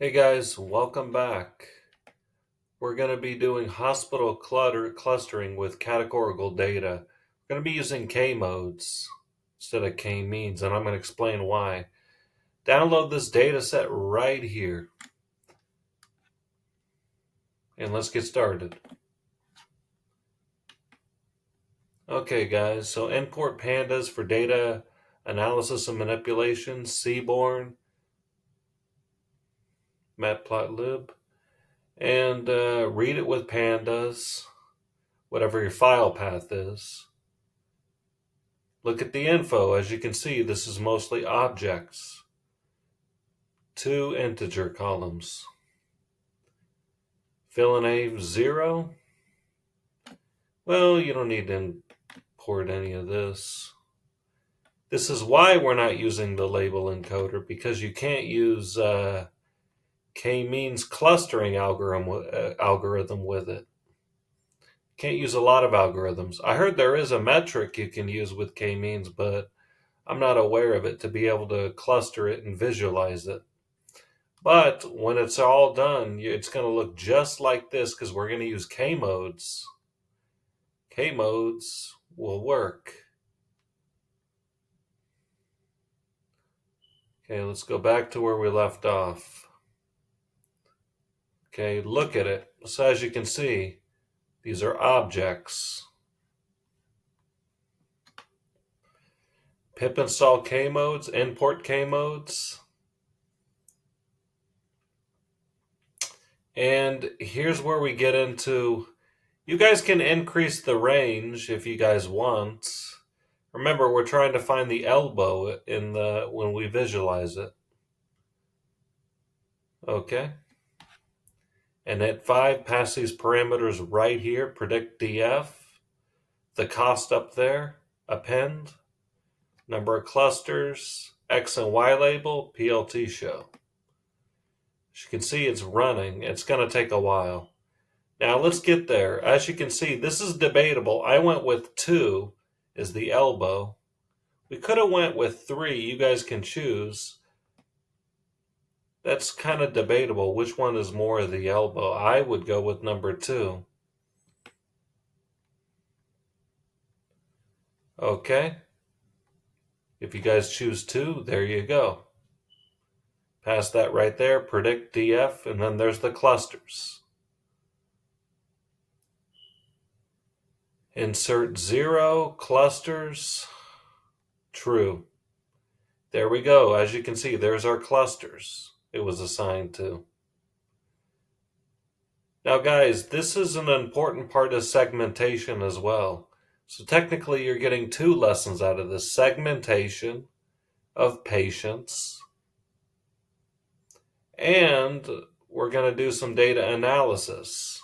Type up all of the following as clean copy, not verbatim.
Hey guys, welcome back. We're going to be doing hospital clustering with categorical data. We're going to be using KModes instead of K-means, and I'm going to explain why. Download this data set right here, and let's get started. Okay guys, so import pandas for data analysis and manipulation, Seaborn, matplotlib, and read it with pandas, whatever your file path is. Look at the info. As you can see, this is mostly objects. 2 integer columns. Fill in a 0. Well, you don't need to import any of this. This is why we're not using the label encoder, because you can't use k-means clustering algorithm with it. Can't use a lot of algorithms. I heard there is a metric you can use with k-means, but I'm not aware of it to be able to cluster it and visualize it. But when it's all done, it's going to look just like this because we're going to use KModes. KModes will work. Okay, let's go back to where we left off. Okay, look at it. So as you can see, these are objects. Pip install KModes, import KModes. And here's where we get into, you guys can increase the range if you guys want. Remember, we're trying to find the elbow when we visualize it. Okay. And at 5, pass these parameters right here, predict DF, the cost up there, append, number of clusters, X and Y label, PLT show. As you can see, it's running. It's going to take a while. Now let's get there. As you can see, this is debatable. I went with 2 as the elbow. We could have went with 3. You guys can choose. That's kind of debatable. Which one is more of the elbow? I would go with number 2. Okay. If you guys choose 2, there you go. Pass that right there, predict DF, and then there's the clusters. Insert 0, clusters, true. There we go. As you can see, there's our clusters it was assigned to. Now guys, this is an important part of segmentation as well. So technically you're getting 2 lessons out of this: segmentation of patients, and we're going to do some data analysis.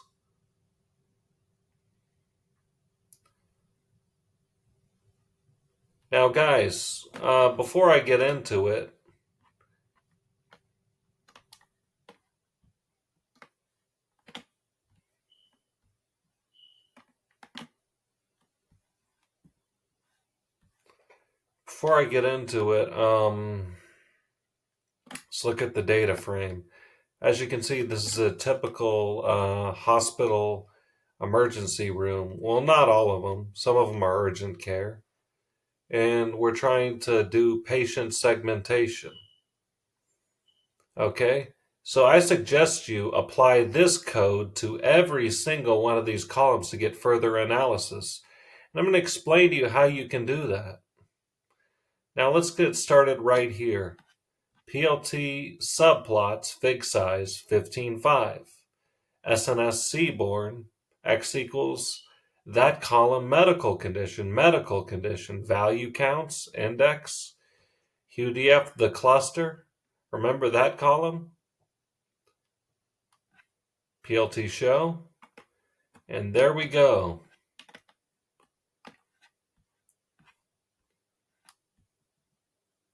Now guys, before I get into it, let's look at the data frame. As you can see, this is a typical hospital emergency room. Well, not all of them. Some of them are urgent care. And we're trying to do patient segmentation. Okay? So I suggest you apply this code to every single one of these columns to get further analysis. And I'm going to explain to you how you can do that. Now let's get started right here. PLT subplots, fig size 15.5. SNS Seaborn, X equals that column, medical condition, value counts, index, QDF, the cluster. Remember that column? PLT show. And there we go.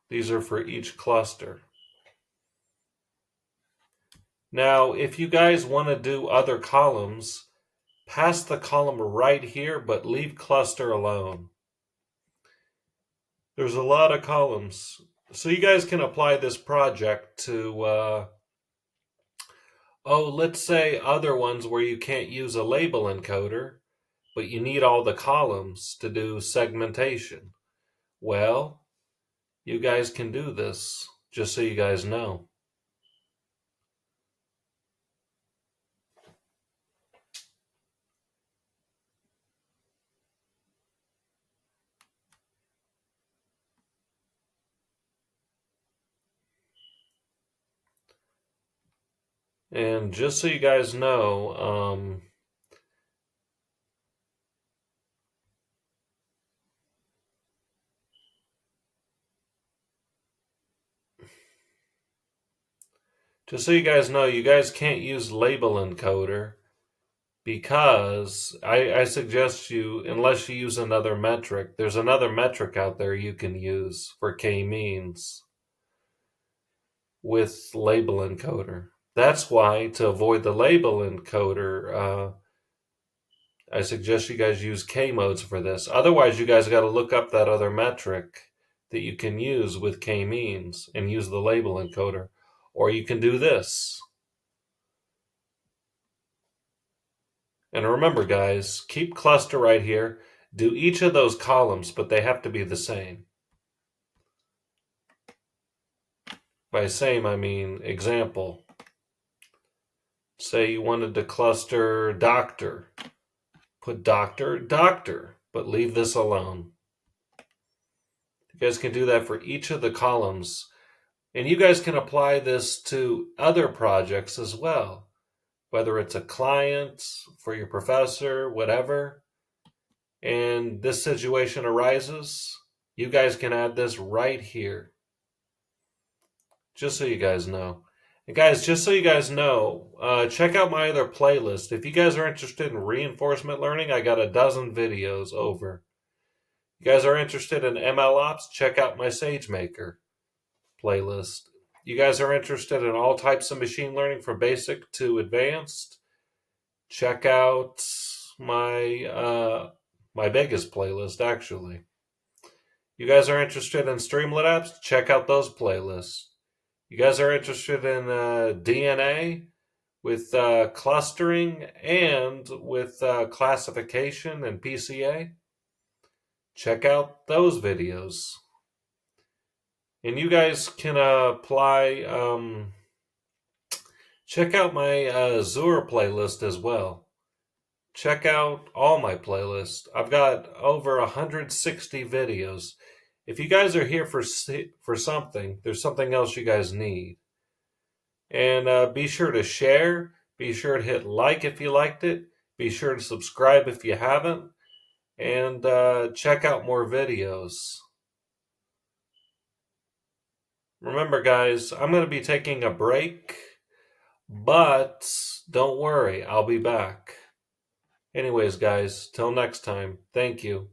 These are for each cluster. Now, if you guys want to do other columns, pass the column right here, but leave cluster alone. There's a lot of columns. So you guys can apply this project to Oh, let's say other ones where you can't use a label encoder, but you need all the columns to do segmentation. Well, you guys can do this, just so you guys know. And just so you guys know, you guys can't use label encoder because I suggest you, unless you use another metric, there's another metric out there you can use for k-means with label encoder. That's why, to avoid the label encoder, I suggest you guys use k-modes for this. Otherwise, you guys got to look up that other metric that you can use with k-means and use the label encoder. Or you can do this. And remember, guys, keep cluster right here. Do each of those columns, but they have to be the same. By same, I mean example. Say you wanted to cluster doctor. Put doctor, doctor, but leave this alone. You guys can do that for each of the columns. And you guys can apply this to other projects as well, whether it's a client, for your professor, whatever. And this situation arises, you guys can add this right here. Just so you guys know. And guys, just so you guys know, check out my other playlist. If you guys are interested in reinforcement learning, I got a dozen videos over. You guys are interested in MLOps, check out my SageMaker playlist. You guys are interested in all types of machine learning from basic to advanced, check out my biggest playlist, actually. You guys are interested in Streamlit apps, check out those playlists. You guys are interested in DNA with clustering and with classification and PCA, check out those videos. And you guys can apply, check out my Azure playlist as well. Check out all my playlists. I've got over 160 videos. If you guys are here for something, there's something else you guys need. And be sure to share. Be sure to hit like if you liked it. Be sure to subscribe if you haven't. And check out more videos. Remember, guys, I'm going to be taking a break, but don't worry, I'll be back. Anyways, guys, till next time, thank you.